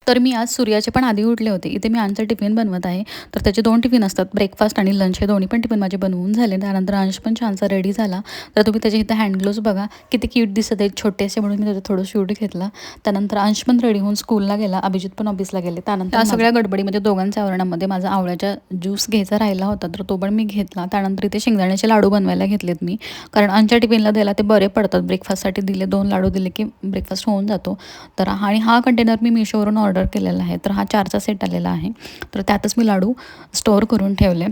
तर मी आज सूर्याचे पण आधी उठले होते. इथे मी अंशचा टिफिन बनवत आहे. तर त्याचे 2 टिफिन असतात, ब्रेकफास्ट आणि लंच. हे दोन्ही पण टिफिन माझे बनवून झाले. त्यानंतर अंश पण छानसा रेडी झाला. तर तुम्ही त्याचे इथे हँड ग्लोव्ज बघा, किती क्यूट दिसत आहेत छोटेसे, म्हणून मी त्याचं थोडं शूट घेतलं. त्यानंतर अंश पण रेडी होऊन स्कूलला गेला, अभिजित पण ऑफिसला गेले. त्यानंतर सगळ्या गडबडीमध्ये दोघांच्या आवरणामध्ये माझा आवळ्याचा ज्यूस घ्यायचा राहिला होता, तर तो पण मी घेतला. त्यानंतर इथे शेंगदाण्याचे लाडू बनवायला घेतलेत मी, कारण अंशच्या टिफिनला द्यायला ते बरे पडतात. ब्रेकफास्टसाठी दिले, 2 लाडू दिले की ब्रेकफास्ट होऊन जातो. तर आणि हा कंटेनर मी मिशोवरून ऑर्डर केलेला आहे. तर हा 4चा सेट आलेला आहे. तर त्यातच मी लाडू स्टोअर करून ठेवले.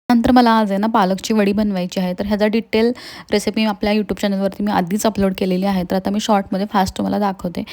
नंतर मला आज आहे ना पालकची वडी बनवायची आहे. तर ह्याचा डिटेल रेसिपी आपल्या यूट्यूब चॅनलवरती मी आधीच अपलोड केलेली आहे. तर आता मी शॉर्टमध्ये फास्ट तुम्हाला दाखवते.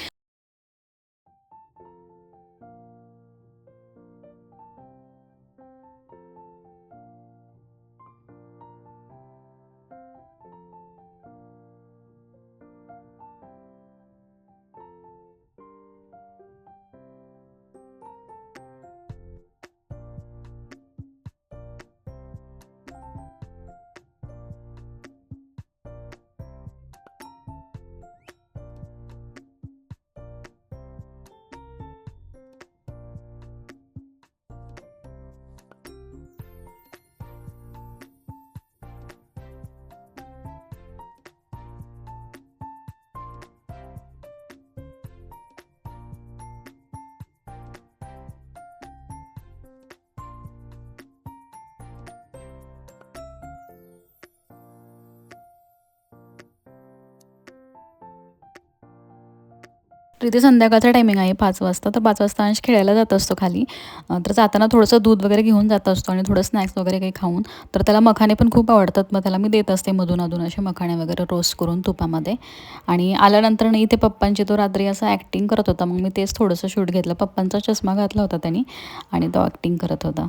तर इथे संध्याकाळचा टायमिंग आहे 5 वाजता. तर 5 वाजता अंश खेळायला जात असतो खाली. तर जाताना थोडंसं दूध वगैरे घेऊन जात असतो आणि थोडं स्नॅक्स वगैरे काही खाऊन. तर त्याला मखाणे पण खूप आवडतात. मग त्याला मी देत असते मधून-अधून असे मखाणे वगैरे रोस्ट करून तुपामध्ये. आणि आल्यानंतर इथे पप्पांची तो रात्री असं ॲक्टिंग करत होता. मग मी तेच थोडंसं शूट घेतलं. पप्पांचा चष्मा घातला होता त्यानी आणि तो ॲक्टिंग करत होता.